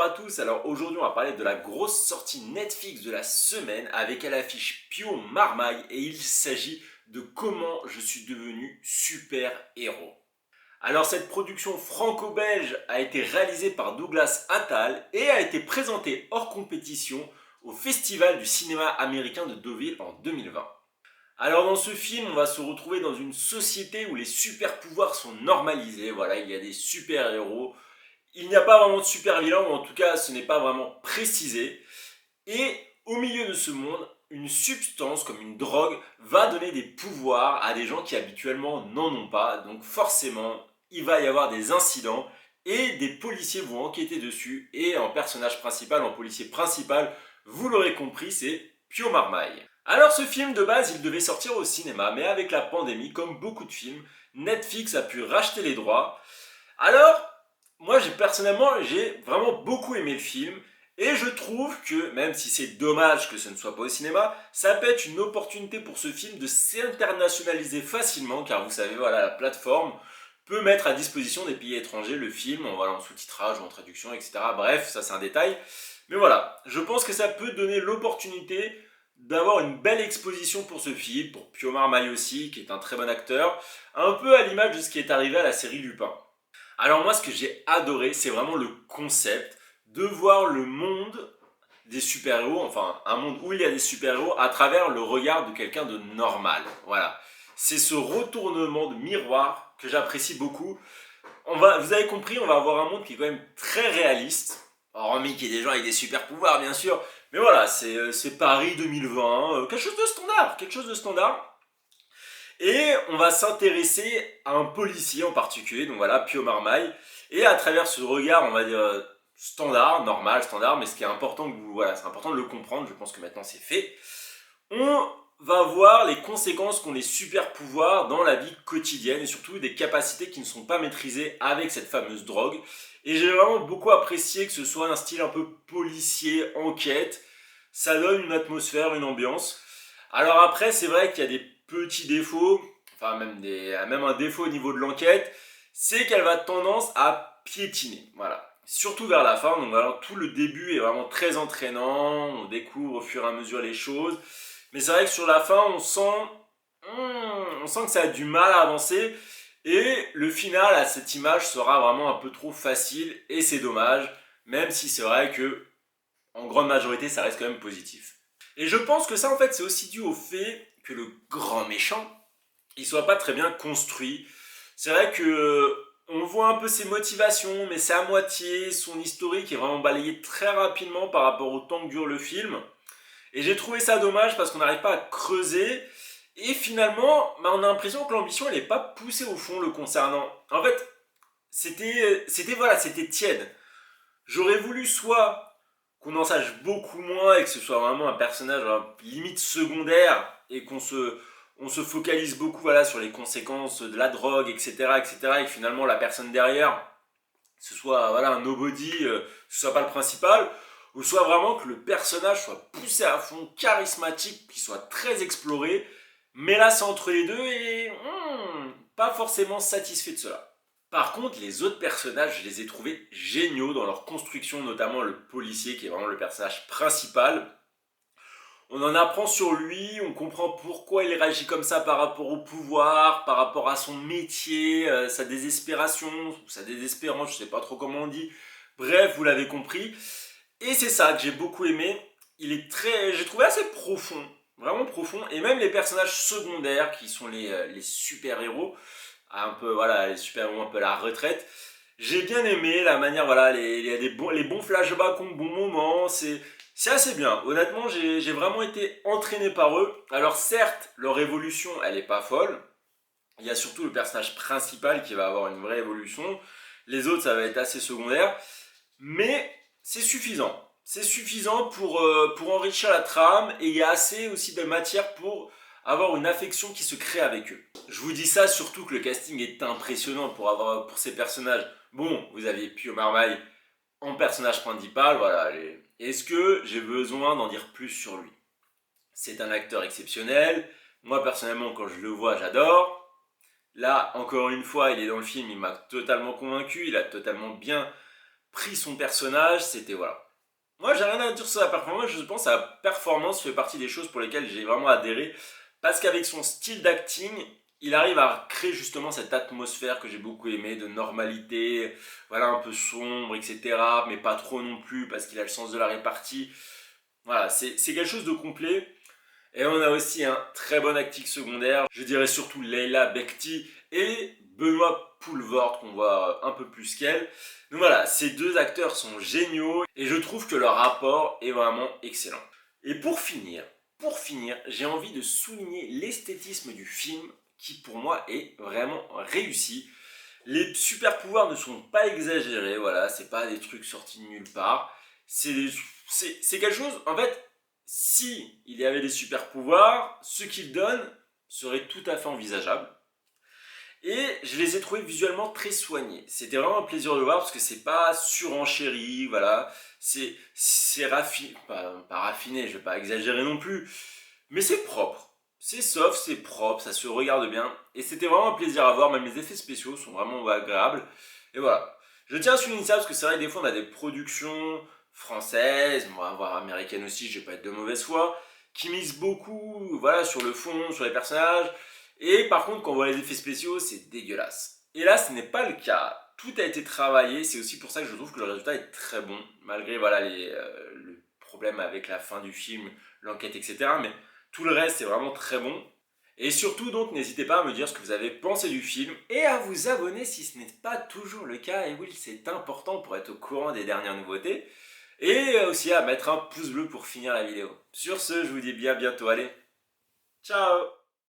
à tous, alors aujourd'hui on va parler de la grosse sortie Netflix de la semaine avec à l'affiche Pio Marmaille et il s'agit de comment je suis devenu super-héros. Alors cette production franco-belge a été réalisée par Douglas Attal et a été présentée hors compétition au Festival du cinéma américain de Deauville en 2020. Alors dans ce film, on va se retrouver dans une société où les super-pouvoirs sont normalisés, voilà, il y a des super-héros. Il n'y a pas vraiment de super vilain, ou en tout cas ce n'est pas vraiment précisé. Et au milieu de ce monde, une substance comme une drogue va donner des pouvoirs à des gens qui habituellement n'en ont pas. Donc forcément, il va y avoir des incidents et des policiers vont enquêter dessus. Et en personnage principal, en policier principal, vous l'aurez compris, c'est Pio Marmaille. Alors ce film de base, il devait sortir au cinéma, mais avec la pandémie, comme beaucoup de films, Netflix a pu racheter les droits. Alors, moi personnellement j'ai vraiment beaucoup aimé le film et je trouve que même si c'est dommage que ce ne soit pas au cinéma, ça peut être une opportunité pour ce film de s'internationaliser facilement car vous savez voilà la plateforme peut mettre à disposition des pays étrangers le film en sous-titrage ou en traduction etc. Bref ça c'est un détail mais voilà je pense que ça peut donner l'opportunité d'avoir une belle exposition pour ce film, pour Pio Marmaille aussi qui est un très bon acteur, un peu à l'image de ce qui est arrivé à la série Lupin. Alors moi ce que j'ai adoré c'est vraiment le concept de voir le monde des super-héros, enfin un monde où il y a des super-héros à travers le regard de quelqu'un de normal. Voilà. C'est ce retournement de miroir que j'apprécie beaucoup. Vous avez compris, on va avoir un monde qui est quand même très réaliste. Hormis qu'il y ait des gens avec des super-pouvoirs bien sûr. Mais voilà, c'est Paris 2020, quelque chose de standard, quelque chose de standard. Et on va s'intéresser à un policier en particulier, donc voilà, Pio Marmaille. Et à travers ce regard, on va dire standard, normal, standard, mais ce qui est important, voilà, c'est important de le comprendre, je pense que maintenant c'est fait. On va voir les conséquences qu'ont les super pouvoirs dans la vie quotidienne et surtout des capacités qui ne sont pas maîtrisées avec cette fameuse drogue. Et j'ai vraiment beaucoup apprécié que ce soit un style un peu policier, enquête. Ça donne une atmosphère, une ambiance. Alors après, c'est vrai qu'il y a des petits défauts, enfin même un défaut au niveau de l'enquête, c'est qu'elle va tendance à piétiner. Voilà. Surtout vers la fin, donc voilà, tout le début est vraiment très entraînant, on découvre au fur et à mesure les choses. Mais c'est vrai que sur la fin, on sent que ça a du mal à avancer. Et le final à cette image sera vraiment un peu trop facile et c'est dommage, même si c'est vrai que en grande majorité ça reste quand même positif. Et je pense que ça en fait c'est aussi dû au fait que le grand méchant il soit pas très bien construit. C'est vrai que on voit un peu ses motivations, mais c'est à moitié. Son historique est vraiment balayé très rapidement par rapport au temps que dure le film. Et j'ai trouvé ça dommage parce qu'on n'arrive pas à creuser. Et finalement, on a l'impression que l'ambition elle n'est pas poussée au fond le concernant. En fait, c'était tiède. J'aurais voulu soit qu'on en sache beaucoup moins et que ce soit vraiment un personnage limite secondaire et on se focalise beaucoup voilà, sur les conséquences de la drogue, etc., etc., et que finalement la personne derrière, ce soit voilà, un nobody, ce soit pas le principal, ou soit vraiment que le personnage soit poussé à fond, charismatique, qu'il soit très exploré, mais là c'est entre les deux et pas forcément satisfait de cela. Par contre, les autres personnages, je les ai trouvés géniaux dans leur construction, notamment le policier qui est vraiment le personnage principal. On en apprend sur lui, on comprend pourquoi il réagit comme ça par rapport au pouvoir, par rapport à son métier, sa désespération, sa désespérance, je sais pas trop comment on dit. Bref, vous l'avez compris. Et c'est ça que j'ai beaucoup aimé. J'ai trouvé assez profond, vraiment profond. Et même les personnages secondaires qui sont les super-héros, un peu voilà, les super-héros un peu à la retraite. J'ai bien aimé la manière, voilà, il y a les bons flashbacks au bon moment, c'est assez bien. Honnêtement, j'ai vraiment été entraîné par eux. Alors certes, leur évolution, elle est pas folle. Il y a surtout le personnage principal qui va avoir une vraie évolution. Les autres, ça va être assez secondaire. Mais c'est suffisant. C'est suffisant pour enrichir la trame et il y a assez aussi de matière pour avoir une affection qui se crée avec eux. Je vous dis ça surtout que le casting est impressionnant pour ces personnages. Bon, vous avez Pio Marmaille en personnage principal, voilà. Est-ce que j'ai besoin d'en dire plus sur lui? C'est un acteur exceptionnel. Moi personnellement, quand je le vois, j'adore. Là, encore une fois, il est dans le film, il m'a totalement convaincu, il a totalement bien pris son personnage, c'était voilà. Moi, j'ai rien à dire sur la performance, je pense que la performance fait partie des choses pour lesquelles j'ai vraiment adhéré, parce qu'avec son style d'acting, il arrive à créer justement cette atmosphère que j'ai beaucoup aimé, de normalité, voilà, un peu sombre, etc., mais pas trop non plus, parce qu'il a le sens de la répartie. Voilà, c'est quelque chose de complet. Et on a aussi un très bon acting secondaire, je dirais surtout Leila Bekti et Benoît Poulvord qu'on voit un peu plus qu'elle. Donc voilà, ces deux acteurs sont géniaux et je trouve que leur rapport est vraiment excellent. Et pour finir, j'ai envie de souligner l'esthétisme du film qui pour moi est vraiment réussi. Les super pouvoirs ne sont pas exagérés, voilà, c'est pas des trucs sortis de nulle part. C'est quelque chose, en fait, si il y avait des super pouvoirs, ce qu'ils donnent serait tout à fait envisageable. Et je les ai trouvés visuellement très soignés. C'était vraiment un plaisir de le voir parce que c'est pas surenchéri, voilà. C'est raffiné, pas raffiné, je vais pas exagérer non plus, mais c'est propre. C'est soft, c'est propre, ça se regarde bien. Et c'était vraiment un plaisir à voir, même les effets spéciaux sont vraiment agréables. Et voilà. Je tiens à souligner ça parce que c'est vrai que des fois on a des productions françaises, voire américaines aussi, je vais pas être de mauvaise foi, qui misent beaucoup voilà, sur le fond, sur les personnages. Et par contre, quand on voit les effets spéciaux, c'est dégueulasse. Et là, ce n'est pas le cas. Tout a été travaillé, c'est aussi pour ça que je trouve que le résultat est très bon, malgré voilà, le problème avec la fin du film, l'enquête, etc. Mais tout le reste, c'est vraiment très bon. Et surtout, donc, n'hésitez pas à me dire ce que vous avez pensé du film et à vous abonner si ce n'est pas toujours le cas. Et oui, c'est important pour être au courant des dernières nouveautés. Et aussi à mettre un pouce bleu pour finir la vidéo. Sur ce, je vous dis bien à bientôt. Allez, ciao!